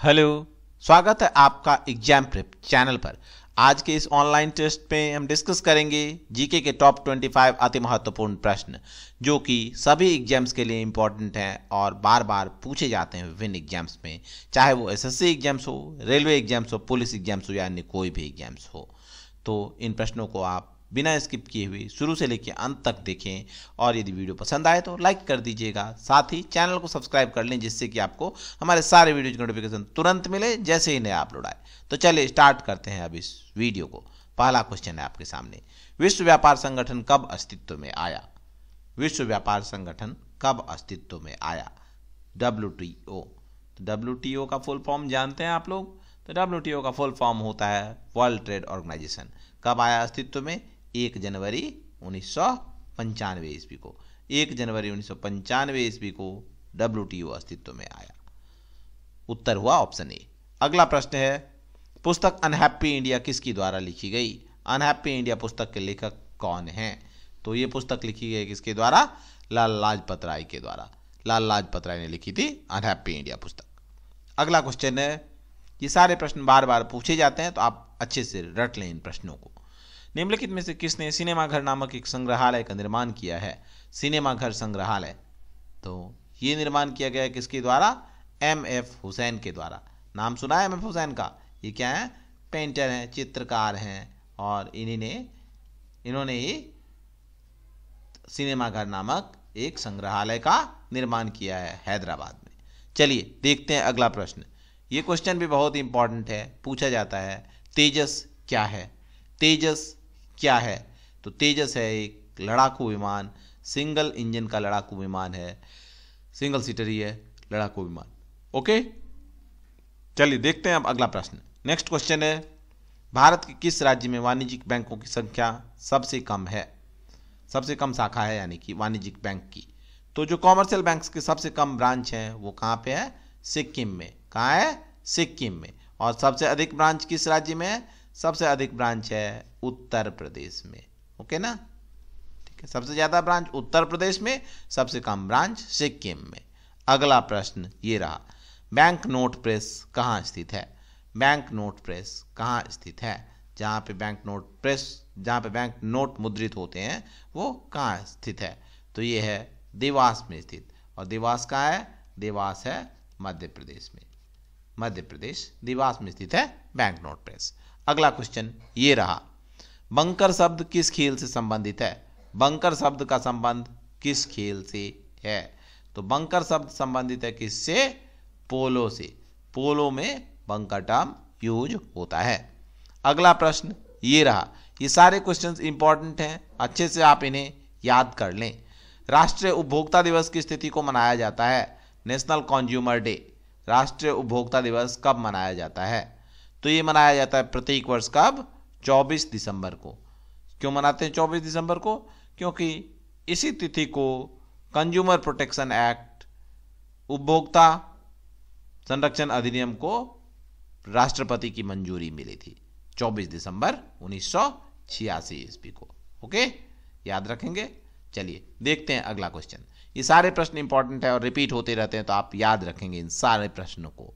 Hello, स्वागत है आपका एग्जाम प्रेप चैनल पर। आज के इस ऑनलाइन टेस्ट में हम डिस्कस करेंगे जीके के टॉप 25 अति महत्वपूर्ण प्रश्न जो कि सभी एग्जाम्स के लिए इम्पोर्टेंट हैं और बार बार पूछे जाते हैं विभिन्न एग्जाम्स में, चाहे वो एसएससी एग्जाम्स हो, रेलवे एग्जाम्स हो, पुलिस एग्जाम्स हो या अन्य कोई भी एग्जाम्स हो। तो इन प्रश्नों को आप बिना स्किप किए हुए शुरू से लेकर अंत तक देखें और यदि वीडियो पसंद आए तो लाइक कर दीजिएगा। साथ ही चैनल को सब्सक्राइब कर लें जिससे कि आपको हमारे सारे वीडियो की नोटिफिकेशन तुरंत मिले जैसे ही नया अपलोड आए। तो चलिए स्टार्ट करते हैं अब इस वीडियो को। पहला क्वेश्चन है आपके सामने, विश्व व्यापार संगठन कब अस्तित्व में आया? विश्व व्यापार संगठन कब अस्तित्व में आया? WTO। तो WTO का फुल फॉर्म जानते हैं आप लोग? तो WTO का फुल फॉर्म होता है वर्ल्ड ट्रेड ऑर्गेनाइजेशन। कब आया अस्तित्व में? 1 जनवरी 1995 ईस्वी को। 1 जनवरी 1995 ईस्वी को WTO अस्तित्व में आया। उत्तर हुआ ऑप्शन ए। अगला प्रश्न है, पुस्तक अनहैप्पी इंडिया किसकी द्वारा लिखी गई? अनहैप्पी इंडिया पुस्तक के लेखक कौन हैं? तो ये पुस्तक लिखी गई किसके द्वारा? लाला लाजपत राय के द्वारा। लाला लाजपत राय ने लिखी थी अनहैप्पी इंडिया पुस्तक। अगला क्वेश्चन है, ये सारे प्रश्न बार बार पूछे जाते हैं तो आप अच्छे से रट लें इन प्रश्नों को। निम्नलिखित में से किसने सिनेमाघर नामक एक संग्रहालय का निर्माण किया है? सिनेमाघर संग्रहालय, तो ये निर्माण किया गया है किसके द्वारा? MF हुसैन के द्वारा। नाम सुना है MF हुसैन का? ये क्या है? पेंटर हैं, चित्रकार हैं और इन्होंने ही सिनेमाघर नामक एक संग्रहालय का निर्माण किया है हैदराबाद में। चलिए देखते हैं अगला प्रश्न। ये क्वेश्चन भी बहुत इंपॉर्टेंट है, पूछा जाता है, तेजस क्या है? तेजस क्या है? तो तेजस है एक लड़ाकू विमान, सिंगल इंजन का लड़ाकू विमान है, सिंगल सीटर ही है लड़ाकू विमान। ओके, चलिए देखते हैं अब अगला प्रश्न। नेक्स्ट क्वेश्चन है, भारत के किस राज्य में वाणिज्यिक बैंकों की संख्या सबसे कम है? सबसे कम शाखा है यानी कि वाणिज्यिक बैंक की। तो जो कॉमर्शियल बैंक्स के सबसे कम ब्रांच हैं वो कहाँ पे है? सिक्किम में। कहाँ है? सिक्किम में। और सबसे अधिक ब्रांच किस राज्य में है? सबसे अधिक ब्रांच है उत्तर प्रदेश में। ओके ना, ठीक है। सबसे ज्यादा ब्रांच उत्तर प्रदेश में, सबसे कम ब्रांच सिक्किम में। अगला प्रश्न ये रहा, बैंक नोट प्रेस कहाँ स्थित है? बैंक नोट प्रेस कहाँ स्थित है? जहाँ पे बैंक नोट प्रेस, जहाँ पे बैंक नोट मुद्रित होते हैं वो कहाँ स्थित है? तो ये है देवास में स्थित। और देवास कहाँ है? देवास है मध्य प्रदेश में। मध्य प्रदेश देवास में स्थित है बैंक नोट प्रेस। अगला क्वेश्चन ये रहा, बंकर शब्द किस खेल से संबंधित है? बंकर शब्द का संबंध किस खेल से है? तो बंकर शब्द संबंधित है किससे? पोलो से। पोलो में बंकर टर्म यूज होता है। अगला प्रश्न ये रहा, ये सारे क्वेश्चंस इंपॉर्टेंट हैं, अच्छे से आप इन्हें याद कर लें। राष्ट्रीय उपभोक्ता दिवस की तिथि को मनाया जाता है? National consumer day. राष्ट्रीय उपभोक्ता दिवस कब मनाया जाता है? तो ये मनाया जाता है प्रत्येक वर्ष। कब? 24 दिसंबर को। क्यों मनाते हैं 24 दिसंबर को? क्योंकि इसी तिथि को कंज्यूमर प्रोटेक्शन एक्ट, उपभोक्ता संरक्षण अधिनियम को राष्ट्रपति की मंजूरी मिली थी 24 दिसंबर 1986 ईस्वी को। ओके, याद रखेंगे। चलिए देखते हैं अगला क्वेश्चन। ये सारे प्रश्न इंपॉर्टेंट है और रिपीट होते रहते हैं तो आप याद रखेंगे इन सारे प्रश्नों को।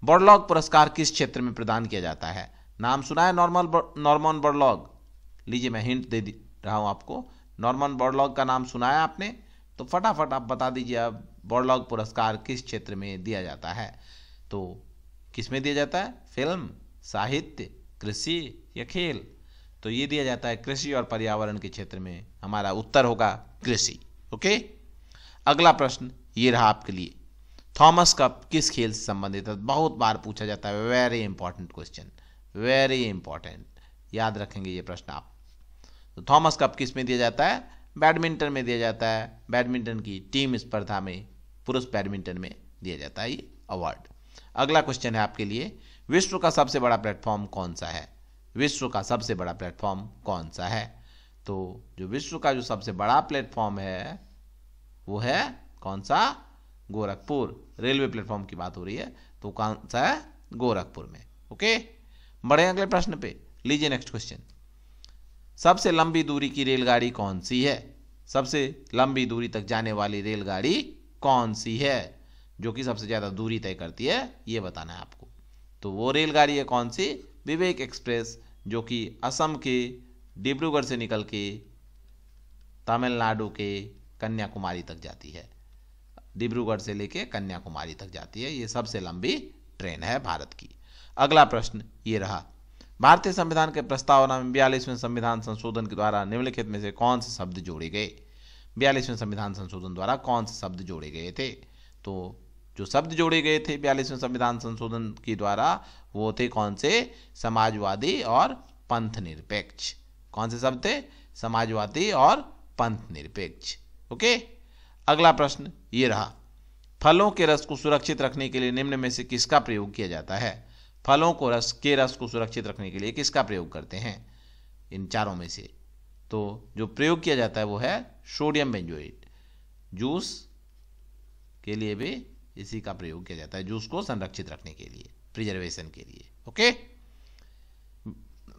बोरलॉग पुरस्कार किस क्षेत्र में प्रदान किया जाता है? नाम सुना है नॉर्मन बोरलॉग? लीजिए मैं हिंट दे रहा हूं आपको। नॉर्मन बोरलॉग का नाम सुना है आपने? तो फटाफट आप बता दीजिए अब बोरलॉग पुरस्कार किस क्षेत्र में दिया जाता है? तो किस में दिया जाता है? फिल्म, साहित्य, कृषि या खेल? तो ये दिया जाता है कृषि और पर्यावरण के क्षेत्र में। हमारा उत्तर होगा कृषि। ओके, अगला प्रश्न ये रहा आपके लिए, थॉमस कप किस खेल से संबंधित है? बहुत बार पूछा जाता है, very important question, very important, याद रखेंगे ये प्रश्न आप। तो थॉमस कप किस में दिया जाता है? बैडमिंटन में दिया जाता है। बैडमिंटन की टीम स्पर्धा में, पुरुष बैडमिंटन में दिया जाता है ये अवार्ड। अगला क्वेश्चन है आपके लिए, विश्व का सबसे बड़ा प्लेटफॉर्म कौन सा है? विश्व का सबसे बड़ा प्लेटफॉर्म कौन सा है? तो जो विश्व का जो सबसे बड़ा प्लेटफॉर्म है वो है कौन सा? गोरखपुर। रेलवे प्लेटफॉर्म की बात हो रही है तो कौन सा है? गोरखपुर में। ओके, बढ़े अगले प्रश्न पे। लीजिए नेक्स्ट क्वेश्चन, सबसे लंबी दूरी की रेलगाड़ी कौन सी है? सबसे लंबी दूरी तक जाने वाली रेलगाड़ी कौन सी है? जो कि सबसे ज़्यादा दूरी तय करती है, ये बताना है आपको। तो वो रेलगाड़ी है कौन सी? विवेक एक्सप्रेस, जो कि असम के डिब्रूगढ़ से निकल के तमिलनाडु के कन्याकुमारी तक जाती है। डिब्रूगढ़ से लेके कन्याकुमारी तक जाती है। ये सबसे लंबी ट्रेन है भारत की। अगला प्रश्न ये रहा, भारतीय संविधान के प्रस्तावना में 42वें संविधान संशोधन के द्वारा निम्नलिखित में से कौन से शब्द जोड़े गए? 42वें संविधान संशोधन द्वारा कौन से शब्द जोड़े गए थे? तो जो शब्द जोड़े गए थे 42वें संविधान संशोधन के द्वारा वो थे कौन से? समाजवादी और पंथ निरपेक्ष। कौन से शब्द थे? समाजवादी और पंथ निरपेक्ष। ओके, अगला प्रश्न ये रहा, फलों के रस को सुरक्षित रखने के लिए निम्न में से किसका प्रयोग किया जाता है? फलों को रस को सुरक्षित रखने के लिए किसका प्रयोग करते हैं इन चारों में से? तो जो प्रयोग किया जाता है वो है सोडियम बेंजोएट। जूस के लिए भी इसी का प्रयोग किया जाता है, जूस को संरक्षित रखने के लिए, प्रिजर्वेशन के लिए। ओके,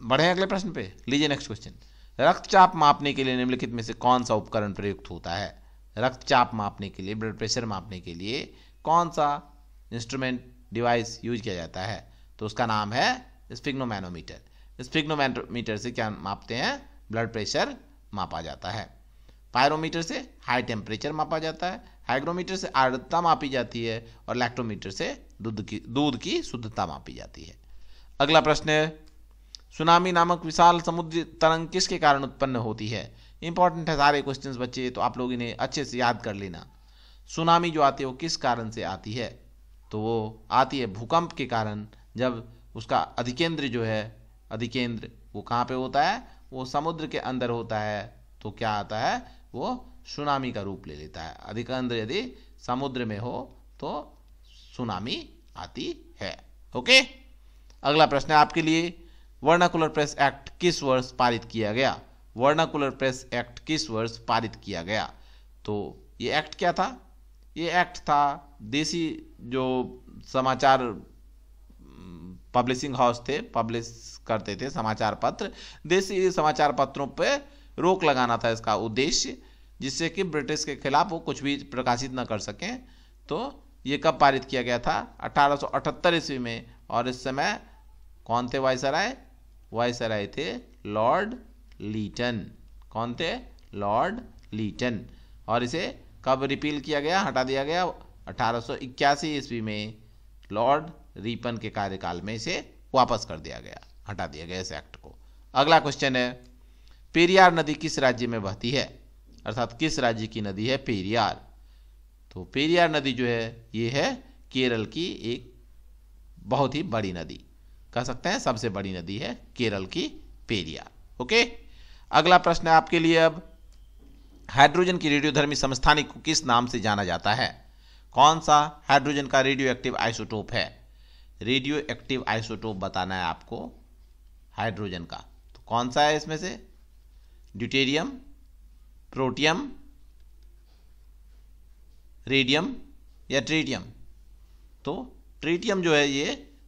बढ़े अगले प्रश्न पे। लीजिए नेक्स्ट क्वेश्चन, रक्तचाप मापने के लिए निम्नलिखित में से कौन सा उपकरण प्रयुक्त होता है? रक्तचाप मापने के लिए, ब्लड प्रेशर मापने के लिए कौन सा इंस्ट्रूमेंट डिवाइस यूज किया जाता है? तो उसका नाम है स्फिग्नोमैनोमीटर। स्फिग्नोमैनोमीटर से क्या मापते हैं? ब्लड प्रेशर मापा जाता है। पायरोमीटर से हाई टेम्परेचर मापा जाता है। हाइग्रोमीटर से आर्द्रता मापी जाती है और लैक्टोमीटर से दूध की शुद्धता मापी जाती है। अगला प्रश्न है, सुनामी नामक विशाल समुद्री तरंग किसके कारण उत्पन्न होती है? इंपॉर्टेंट है सारे क्वेश्चंस बच्चे, तो आप लोग इन्हें अच्छे से याद कर लेना। सुनामी जो आती है वो किस कारण से आती है? तो वो आती है भूकंप के कारण। जब उसका अधिकेंद्र जो है, अधिकेंद्र वो कहाँ पे होता है? वो समुद्र के अंदर होता है। तो क्या आता है? वो सुनामी का रूप ले लेता है। अधिकेंद्र यदि समुद्र में हो तो सुनामी आती है। ओके, अगला प्रश्न है आपके लिए, वर्नाकुलर प्रेस एक्ट किस वर्ष पारित किया गया? वर्नाकुलर प्रेस एक्ट किस वर्ष पारित किया गया? तो ये एक्ट क्या था? ये एक्ट था देसी जो समाचार पब्लिशिंग हाउस थे, पब्लिश करते थे समाचार पत्र, देसी समाचार पत्रों पे रोक लगाना था इसका उद्देश्य, जिससे कि ब्रिटिश के खिलाफ वो कुछ भी प्रकाशित न कर सकें। तो ये कब पारित किया गया था? 1878 ईस्वी में। और इस समय कौन थे वाइसराय? वाइसराय थे लॉर्ड लीटन। कौन थे? Lord Lytton. और इसे कब रिपील किया गया, हटा दिया गया? 1881 ईस्वी में लॉर्ड रिपन के कार्यकाल में इसे वापस कर दिया गया, हटा दिया गया इस एक्ट को। अगला क्वेश्चन है, पेरियार नदी किस राज्य में बहती है? अर्थात किस राज्य की नदी है पेरियार? तो पेरियार नदी जो है ये है केरल की एक बहुत ही बड़ी नदी, कह सकते हैं सबसे बड़ी नदी है केरल की पेरियार। ओके, अगला प्रश्न है आपके लिए अब, हाइड्रोजन की रेडियोधर्मी समस्थानिक को किस नाम से जाना जाता है? कौन सा हाइड्रोजन का रेडियो एक्टिव आइसोटोप है? रेडियो एक्टिव आइसोटोप बताना है आपको हाइड्रोजन का। तो कौन सा है इसमें से? ड्यूटेरियम, प्रोटियम, रेडियम या ट्रीटियम? तो ट्रीटियम जो है ये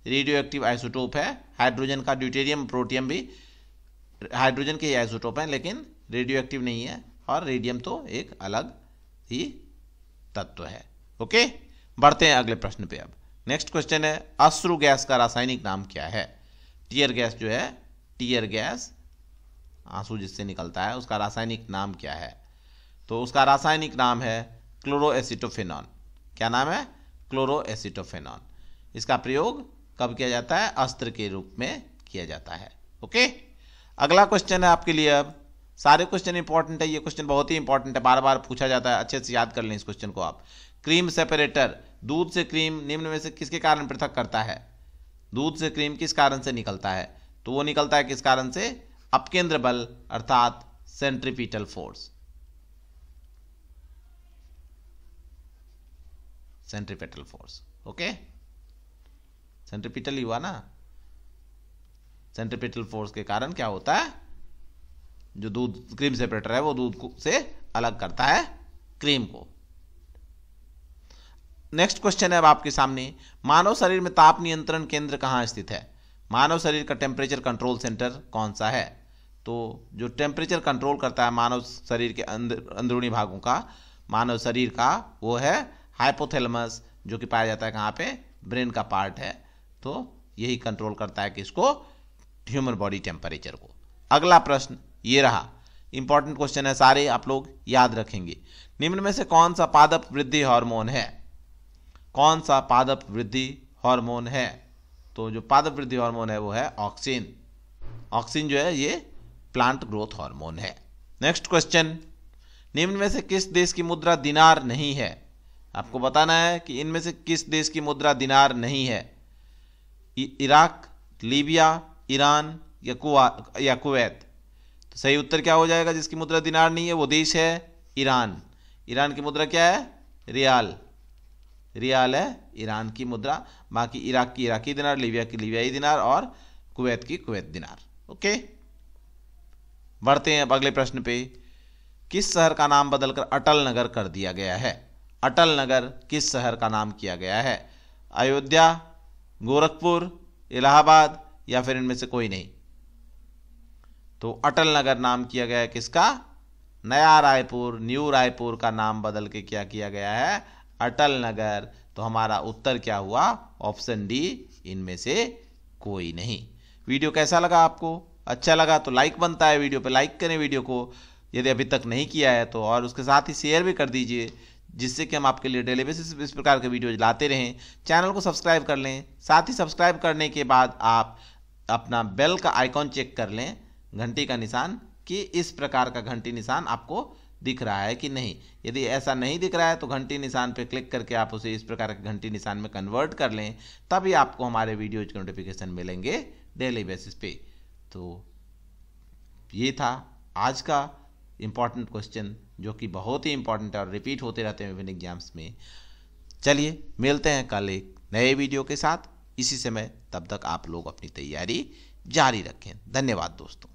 रेडियो एक्टिव आइसोटोप है। हाइड्रोजन का ड्यूटेरियम, प्रोटियम भी हाइड्रोजन के आइसोटोप हैं, लेकिन रेडियो एक्टिव नहीं है। और रेडियम तो एक अलग ही तत्व है। ओके, बढ़ते हैं अगले प्रश्न पे। अब नेक्स्ट क्वेश्चन है, अश्रु गैस का रासायनिक नाम क्या है? टीयर गैस जो है, टीयर गैस आंसू जिससे निकलता है, उसका रासायनिक नाम क्या है? तो उसका रासायनिक नाम है क्लोरोएसिटोफेनॉन। क्या नाम है? क्लोरोएसिटोफेनॉन। इसका प्रयोग कब किया जाता है? अस्त्र के रूप में किया जाता है। ओके, अगला क्वेश्चन है आपके लिए। अब सारे क्वेश्चन इंपॉर्टेंट है, ये क्वेश्चन बहुत ही इंपॉर्टेंट है, बार बार पूछा जाता है, अच्छे से याद कर लें इस क्वेश्चन को आप। क्रीम सेपरेटर दूध से क्रीम निम्न में से किसके कारण पृथक करता है? दूध से क्रीम किस कारण से निकलता है? तो वो निकलता है किस कारण से? अपकेंद्र बल अर्थात centripetal force. Centripetal force. Okay, centripetal ही हुआ ना। सेंट्रीपिटल फोर्स के कारण क्या होता है? जो दूध क्रीम सेपरेटर है वो दूध से अलग करता है क्रीम को। नेक्स्ट क्वेश्चन है अब आपके सामने, मानव शरीर में ताप नियंत्रण केंद्र कहाँ स्थित है? मानव शरीर का टेम्परेचर कंट्रोल सेंटर कौन सा है? तो जो टेम्परेचर कंट्रोल करता है मानव शरीर के अंदरूनी भागों का, मानव शरीर का, वो है हाइपोथैलेमस जो कि पाया जाता है कहाँ पे, ब्रेन का पार्ट है, तो यही कंट्रोल करता है कि इसको, ह्यूमन बॉडी टेम्परेचर को। अगला प्रश्न ये रहा, इंपॉर्टेंट क्वेश्चन है, सारे आप लोग याद रखेंगे। निम्न में से कौन सा पादप वृद्धि हार्मोन है? कौन सा पादप वृद्धि हार्मोन है? तो जो पादप वृद्धि हार्मोन है वो है ऑक्सिन। ऑक्सिन जो है ये प्लांट ग्रोथ हार्मोन है। नेक्स्ट क्वेश्चन, निम्न में से किस देश की मुद्रा दिनार नहीं है? आपको बताना है कि इनमें से किस देश की मुद्रा दिनार नहीं है। इराक, लीबिया, ईरान या कुवैत। तो सही उत्तर क्या हो जाएगा? जिसकी मुद्रा दिनार नहीं है वो देश है ईरान। ईरान की मुद्रा क्या है? रियाल। रियाल है ईरान की मुद्रा। बाकी इराक की इराकी दिनार, लीबिया की लीबियाई दिनार और कुवैत की कुवैत दिनार। ओके, बढ़ते हैं अब अगले प्रश्न पे। किस शहर का नाम बदलकर अटल नगर कर दिया गया है? अटल नगर किस शहर का नाम किया गया है? अयोध्या, गोरखपुर, इलाहाबाद या फिर इनमें से कोई नहीं? तो अटल नगर नाम किया गया है किसका? नया रायपुर, न्यू रायपुर का नाम बदल के क्या किया गया है? अटल नगर। तो हमारा उत्तर क्या हुआ? ऑप्शन डी, इनमें से कोई नहीं। वीडियो कैसा लगा आपको? अच्छा लगा तो लाइक बनता है, वीडियो पे लाइक करें वीडियो को, यदि अभी तक नहीं किया है तो, और उसके साथ ही शेयर भी कर दीजिए, जिससे कि हम आपके लिए डेली बेसिस इस प्रकार के वीडियो लाते रहें। चैनल को सब्सक्राइब कर लें, साथ ही सब्सक्राइब करने के बाद आप अपना बेल का आइकॉन चेक कर लें, घंटी का निशान, कि इस प्रकार का घंटी निशान आपको दिख रहा है कि नहीं। यदि ऐसा नहीं दिख रहा है तो घंटी निशान पर क्लिक करके आप उसे इस प्रकार के घंटी निशान में कन्वर्ट कर लें, तभी आपको हमारे वीडियो के नोटिफिकेशन मिलेंगे डेली बेसिस पे। तो ये था आज का इम्पॉर्टेंट क्वेश्चन, जो कि बहुत ही इंपॉर्टेंट है और रिपीट होते रहते हैं विभिन्न एग्जाम्स में। चलिए मिलते हैं कल एक नए वीडियो के साथ इसी समय। तब तक आप लोग अपनी तैयारी जारी रखें। धन्यवाद दोस्तों।